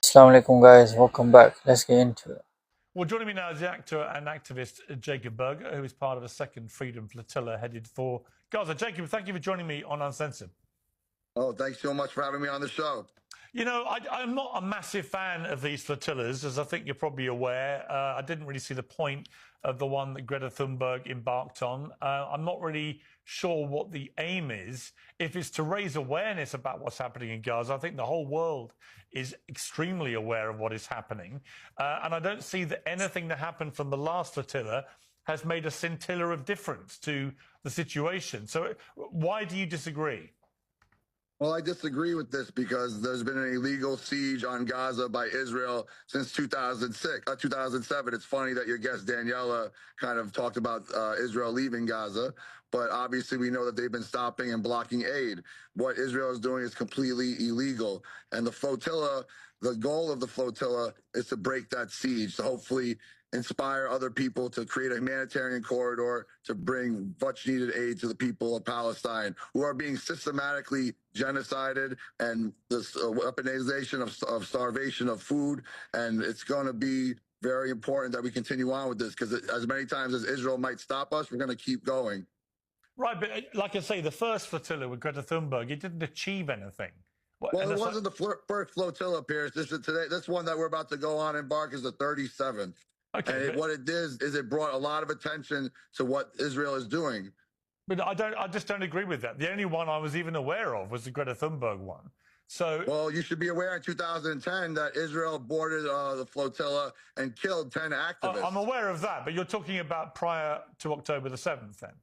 Assalamu alaikum guys, welcome back. Let's get into it. Well, joining me now is the actor and activist Jacob Berger, who is part of a second Freedom Flotilla headed for Gaza. Jacob, thank you for joining me on Uncensored. Oh, thanks so much for having me on the show. You know, I'm not a massive fan of these flotillas, as I think you're probably aware. I didn't really see the point of the one that Greta Thunberg embarked on. I'm not really sure what the aim is. If it's to raise awareness about what's happening in Gaza, I think the whole world is extremely aware of what is happening. And I don't see that anything that happened from the last flotilla has made a scintilla of difference to the situation. So why do you disagree? Well, I disagree with this because there's been an illegal siege on Gaza by Israel since 2007. It's funny that your guest Daniela kind of talked about Israel leaving Gaza, but obviously we know that they've been stopping and blocking aid. What Israel is doing is completely illegal. And the flotilla, the goal of the flotilla is to break that siege, to hopefully inspire other people to create a humanitarian corridor to bring much needed aid to the people of Palestine who are being systematically genocided and this weaponization of starvation of food. And it's going to be very important that we continue on with this because as many times as Israel might stop us, we're going to keep going. Right, but like I say, the first flotilla with Greta Thunberg, it didn't achieve anything. Well, it wasn't the first flotilla, Pierce. This one that we're about to go on embark is the 37th. Okay, and what it did is it brought a lot of attention to what Israel is doing. But I just don't agree with that. The only one I was even aware of was the Greta Thunberg one. So, well, you should be aware in 2010 that Israel boarded the flotilla and killed 10 activists. I'm aware of that, but you're talking about prior to October the 7th then?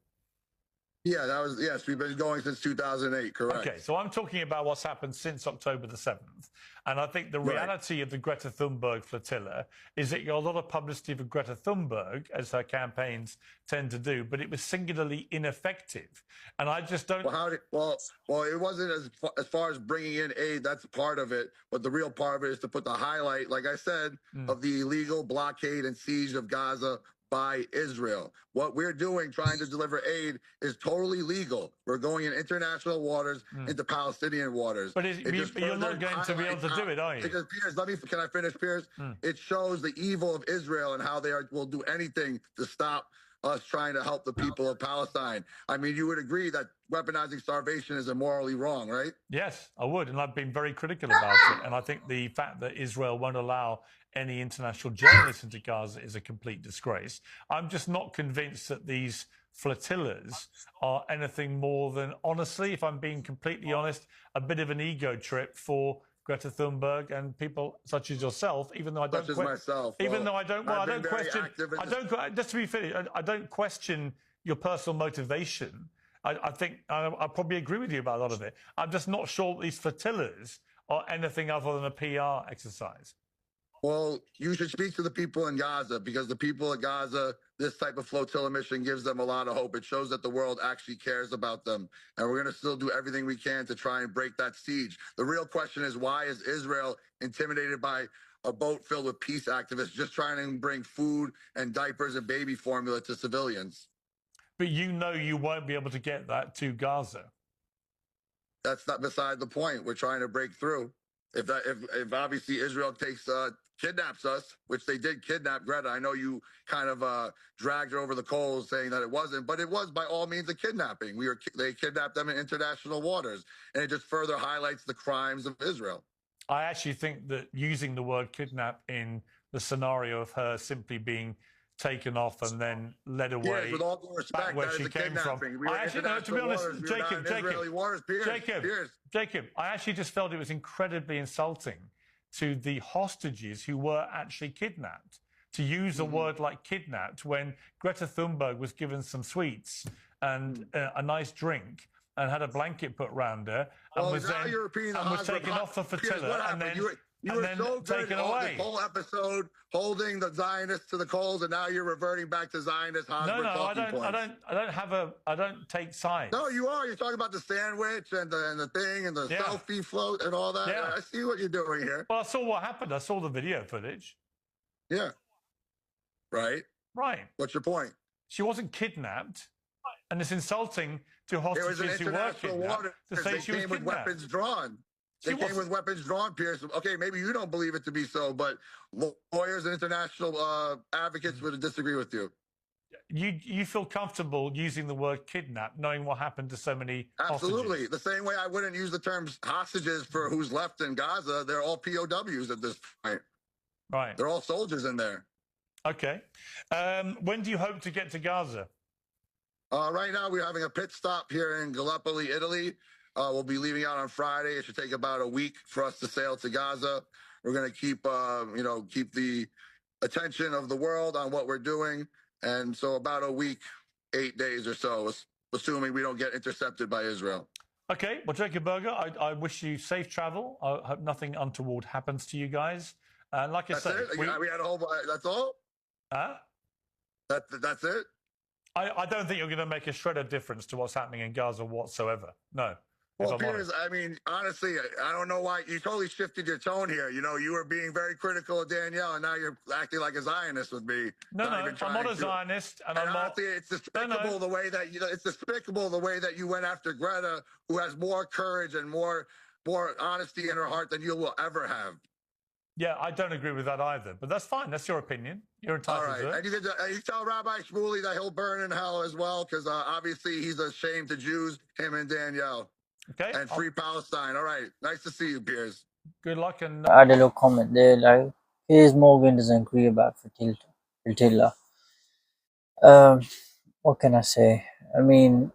Yeah, yes, we've been going since 2008, correct. Okay, so I'm talking about what's happened since October the 7th. And I think the reality of the Greta Thunberg flotilla is that you got a lot of publicity for Greta Thunberg, as her campaigns tend to do, but it was singularly ineffective. And I just don't... Well, it wasn't as far as bringing in aid, that's part of it. But the real part of it is to put the highlight, like I said, of the illegal blockade and siege of Gaza by Israel. What we're doing, trying to deliver aid, is totally legal. We're going in international waters into Palestinian waters. But you're not going to be able to do it, are you? Because, Pierce, can I finish, Pierce? It shows the evil of Israel and how will do anything to stop us trying to help the people of Palestine. I mean, you would agree that weaponizing starvation is immorally wrong, right? Yes, I would. And I've been very critical about it. And I think the fact that Israel won't allow any international journalists into Gaza is a complete disgrace. I'm just not convinced that these flotillas are anything more than, honestly, if I'm being completely honest, a bit of an ego trip for Greta Thunberg and people such as yourself, even though I don't just to be fair, I don't question your personal motivation. I think I probably agree with you about a lot of it. I'm just not sure these flotillas are anything other than a PR exercise. Well, you should speak to the people in Gaza because the people of Gaza, this type of flotilla mission gives them a lot of hope. It shows that the world actually cares about them. And we're going to still do everything we can to try and break that siege. The real question is, why is Israel intimidated by a boat filled with peace activists just trying to bring food and diapers and baby formula to civilians? But you know you won't be able to get that to Gaza. That's not beside the point. We're trying to break through. If obviously Israel kidnaps us, which they did kidnap Greta. I know you kind of dragged her over the coals saying that it wasn't, but it was by all means a kidnapping. They kidnapped them in international waters, and it just further highlights the crimes of Israel. I actually think that using the word kidnap in the scenario of her simply being taken off and then led away, yes, with all due respect, back where she came from. I actually, no, to be honest, Jacob, I actually just felt it was incredibly insulting to the hostages who were actually kidnapped. To use a word like kidnapped when Greta Thunberg was given some sweets and a nice drink and had a blanket put around her and was taken off the flotilla and then taken away. This whole episode holding the Zionists to the coals, and now you're reverting back to Zionist Hosmer talking points. I don't take sides. No, you are. You're talking about the sandwich and the thing and the selfie float and all that. Yeah. I see what you're doing here. Well, I saw what happened. I saw the video footage. Yeah. Right. What's your point? She wasn't kidnapped, and it's insulting to hostages who were kidnapped to say she was kidnapped. With weapons drawn. She They came wasn't. with weapons drawn, Pierce. Okay, maybe you don't believe it to be so, but lawyers and international advocates would disagree with you. You feel comfortable using the word kidnap, knowing what happened to so many Absolutely. hostages? The same way I wouldn't use the terms hostages for who's left in Gaza. They're all POWs at this point. Right. They're all soldiers in there. Okay. When do you hope to get to Gaza? Right now, we're having a pit stop here in Gallipoli, Italy. We'll be leaving out on Friday. It should take about a week for us to sail to Gaza. We're going to keep the attention of the world on what we're doing. And so about a week, 8 days or so, assuming we don't get intercepted by Israel. Okay. Well, Jacob Berger, I wish you safe travel. I hope nothing untoward happens to you guys. And like That's I say, it? We had a whole, that's all? Huh? That's it? I don't think you're going to make a shred of difference to what's happening in Gaza whatsoever. No. Well, Piers, I mean, honestly, I don't know why you totally shifted your tone here. You know, you were being very critical of Danielle, and now you're acting like a Zionist with me. No, I'm not a Zionist, and I'm not. Honestly, it's despicable the way that it's despicable the way that you went after Greta, who has more courage and more honesty in her heart than you will ever have. Yeah, I don't agree with that either, but that's fine. That's your opinion. You're entitled to it. And you tell Rabbi Shmuley that he'll burn in hell as well, because obviously he's a shame to Jews, him and Danielle. Okay. And free Palestine. All right. Nice to see you, Piers. Good luck. And I had a little comment there, like, Piers Morgan doesn't agree about flotilla. What can I say? I mean,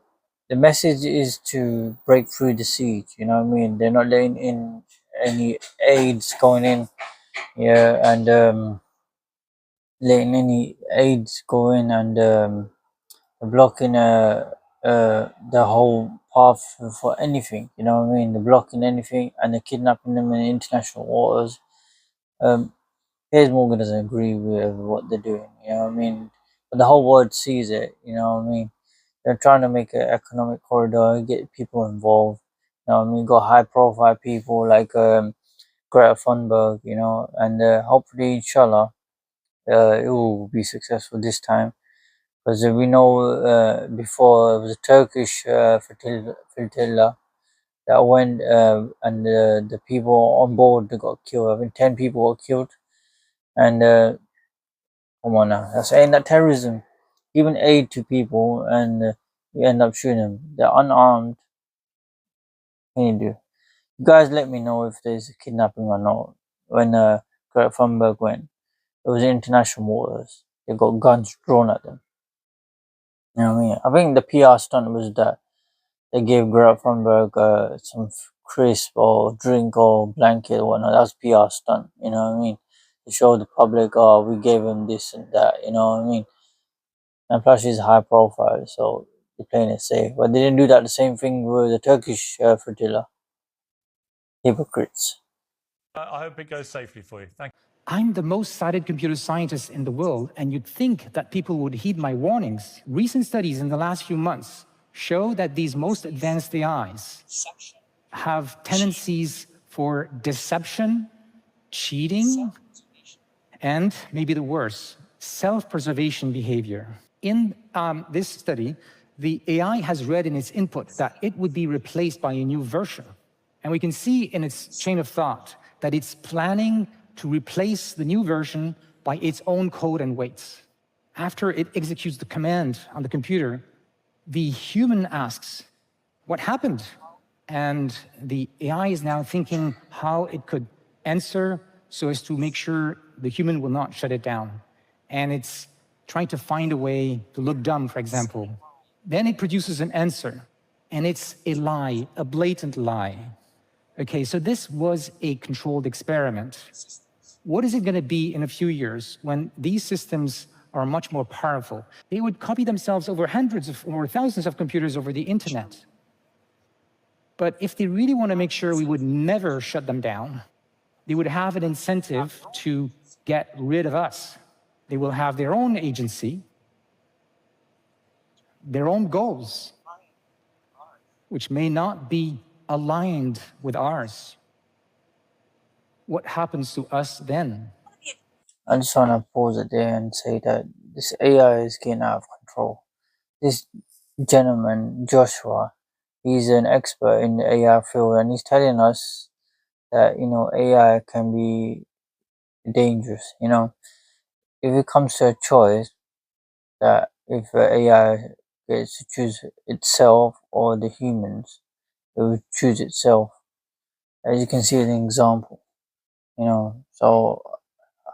the message is to break through the siege, you know what I mean? They're not letting in any aids going in, yeah, and letting any aids go in and blocking the whole path for anything, you know what I mean? They're blocking anything and they're kidnapping them in international waters. Piers Morgan doesn't agree with what they're doing, you know what I mean? But the whole world sees it, you know what I mean? They're trying to make an economic corridor, get people involved, you know what I mean? Got high profile people like Greta Thunberg, you know, and hopefully, inshallah, it will be successful this time. Because we know before it was a Turkish flotilla that went and the people on board they got killed. I think 10 people got killed. And come on now, ain't that terrorism? Even aid to people and you end up shooting them. They're unarmed. What can you do? You guys let me know if there's a kidnapping or not. When Greta Thunberg went, it was international waters. They got guns drawn at them. You know what I mean? I think the PR stunt was that they gave Greta Thunberg some crisp or drink or blanket or whatnot. That was PR stunt, you know what I mean? To show the public, oh, we gave him this and that, you know what I mean? And plus, she's high profile, so they're playing it safe. But they didn't do that the same thing with the Turkish flotilla. Hypocrites. I hope it goes safely for you. Thank you. I'm the most cited computer scientist in the world, and you'd think that people would heed my warnings. Recent studies in the last few months show that these most advanced AIs have tendencies for deception, cheating, and maybe the worst, self-preservation behavior. In this study, the AI has read in its input that it would be replaced by a new version. And we can see in its chain of thought that it's planning to replace the new version by its own code and weights. After it executes the command on the computer, the human asks, what happened? And the AI is now thinking how it could answer so as to make sure the human will not shut it down. And it's trying to find a way to look dumb, for example. Then it produces an answer, and it's a lie, a blatant lie. Okay, so this was a controlled experiment. What is it going to be in a few years when these systems are much more powerful? They would copy themselves over hundreds of or thousands of computers over the internet. But if they really want to make sure we would never shut them down, they would have an incentive to get rid of us. They will have their own agency, their own goals, which may not be aligned with ours. What happens to us then? I just want to pause it there and say that this AI is getting out of control. This gentleman, Joshua, he's an expert in the AI field and he's telling us that AI can be dangerous. If it comes to a choice, that if AI gets to choose itself or the humans, it would choose itself. As you can see an example, so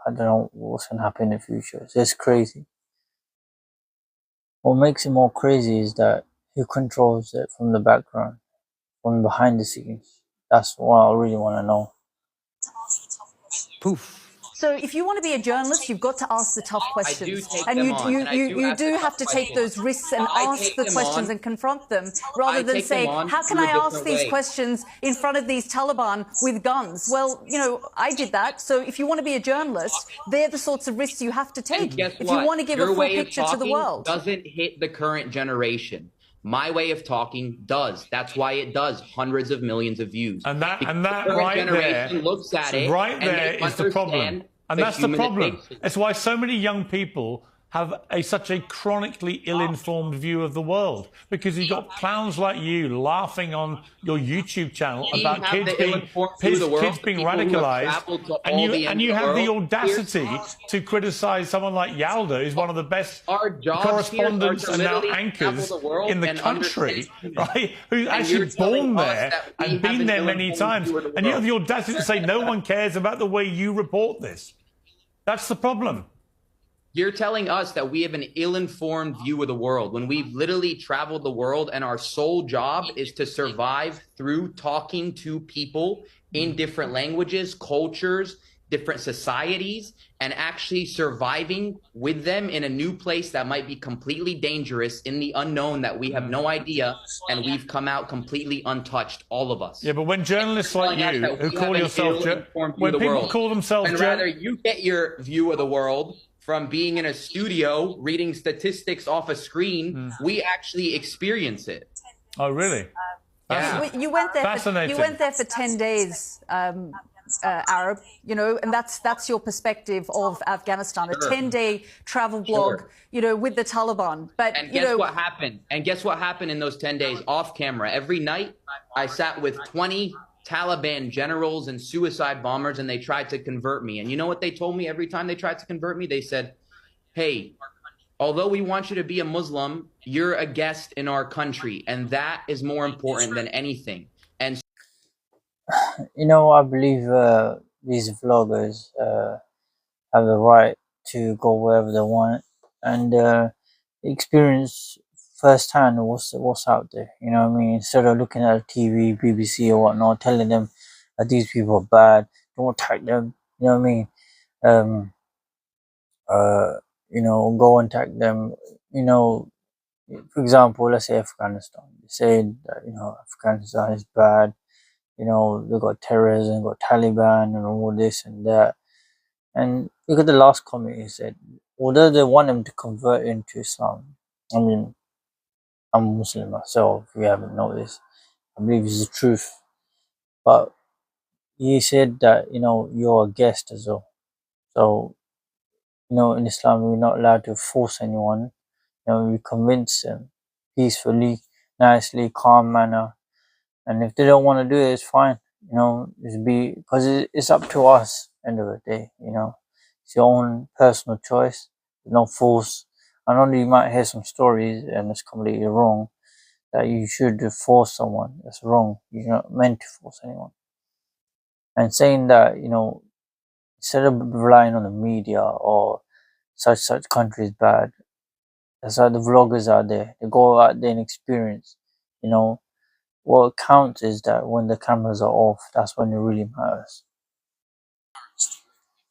I don't know what's gonna happen in the future. It's just crazy. What makes it more crazy is that who controls it from the background, from behind the scenes. That's what I really want to know. Poof. So if you want to be a journalist, you've got to ask the tough questions. And you do have to take those risks and ask the questions and confront them, rather than say, how can I ask these questions in front of these Taliban with guns? Well, I did that. So if you want to be a journalist, they're the sorts of risks you have to take if you want to give a full picture to the world. Doesn't hit the current generation. My way of talking does. That's why it does hundreds of millions of views. And that the right generation there, looks at it, right there is the problem. And that's the problem. It's why so many young people have such a chronically ill-informed view of the world, because you've got clowns like you laughing on your YouTube channel about kids being radicalized, and you have the audacity to criticize someone like Yalda, who's one of the best correspondents and now anchors in the country, right? Who's actually born there and been there many times, and you have the audacity to say no one cares about the way you report this. That's the problem. You're telling us that we have an ill-informed view of the world when we've literally traveled the world and our sole job is to survive through talking to people in different languages, cultures, different societies, and actually surviving with them in a new place that might be completely dangerous in the unknown that we have no idea, and we've come out completely untouched, all of us. Yeah, but when journalists like you, who call yourself, when people call themselves, and rather you get your view of the world from being in a studio reading statistics off a screen, we actually experience it. Oh, really? Yeah. You went there. Fascinating. You went there for 10 days, Arab. And that's your perspective of Afghanistan. Sure. A 10-day travel blog. Sure. With the Taliban. But and guess what happened? And guess what happened in those 10 days off camera? Every night, I sat with 20 Taliban generals and suicide bombers, and they tried to convert me. And you know what they told me every time they tried to convert me? They said, hey, although we want you to be a Muslim, you're a guest in our country, and that is more important than anything. And I believe these vloggers have the right to go wherever they want and experience firsthand what's out there. Instead of looking at TV, BBC or whatnot, telling them that these people are bad, don't attack them. Go and attack them. For example, let's say Afghanistan. They say that Afghanistan is bad. They got terrorism, got Taliban, and all this and that. And look at the last comment he said. Although they want them to convert into Islam, I'm Muslim myself, if you haven't noticed. I believe it's the truth. But he said that, you're a guest as well. So, in Islam, we're not allowed to force anyone. We convince them peacefully, nicely, calm manner. And if they don't want to do it, it's fine. Because it's up to us, end of the day, It's your own personal choice. There's no force. I know you might hear some stories, and it's completely wrong, that you should force someone. That's wrong. You're not meant to force anyone. And saying that, instead of relying on the media or such countries bad, that's why the vloggers out there. They go out there and experience. What counts is that when the cameras are off, that's when it really matters.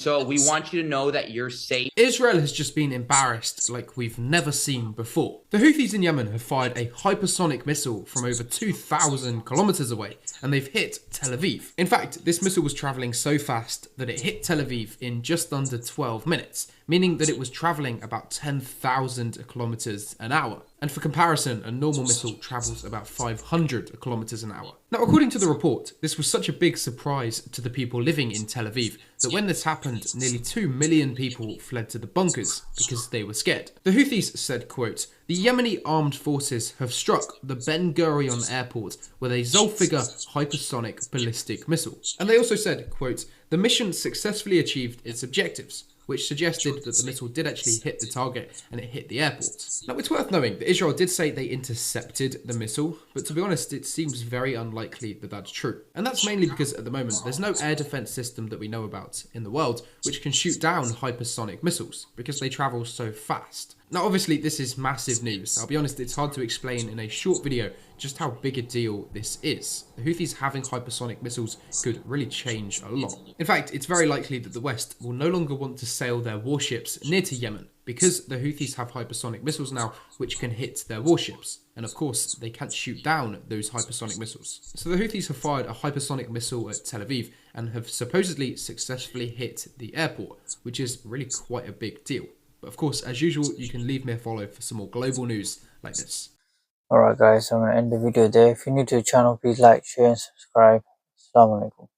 so we want you to know that you're safe. Israel has just been embarrassed like we've never seen before. The Houthis in Yemen have fired a hypersonic missile from over 2,000 kilometers away, and they've hit Tel Aviv. In fact, this missile was traveling so fast that it hit Tel Aviv in just under 12 minutes, meaning that it was travelling about 10,000 kilometers an hour. And for comparison, a normal missile travels about 500 kilometers an hour. Now, according to the report, this was such a big surprise to the people living in Tel Aviv that when this happened, nearly 2 million people fled to the bunkers because they were scared. The Houthis said, quote, "The Yemeni armed forces have struck the Ben Gurion airport with a Zolfigar hypersonic ballistic missile." And they also said, quote, "The mission successfully achieved its objectives," which suggested that the missile did actually hit the target and it hit the airport. Now, it's worth knowing that Israel did say they intercepted the missile, but to be honest, it seems very unlikely that that's true. And that's mainly because at the moment, there's no air defense system that we know about in the world which can shoot down hypersonic missiles because they travel so fast. Now, obviously, this is massive news. I'll be honest, it's hard to explain in a short video just how big a deal this is. The Houthis having hypersonic missiles could really change a lot. In fact, it's very likely that the West will no longer want to sail their warships near to Yemen because the Houthis have hypersonic missiles now which can hit their warships. And of course, they can't shoot down those hypersonic missiles. So the Houthis have fired a hypersonic missile at Tel Aviv and have supposedly successfully hit the airport, which is really quite a big deal. But of course, as usual, you can leave me a follow for some more global news like this. Alright guys, I'm going to end the video there. If you're new to the channel, please like, share and subscribe. Assalamu alaikum.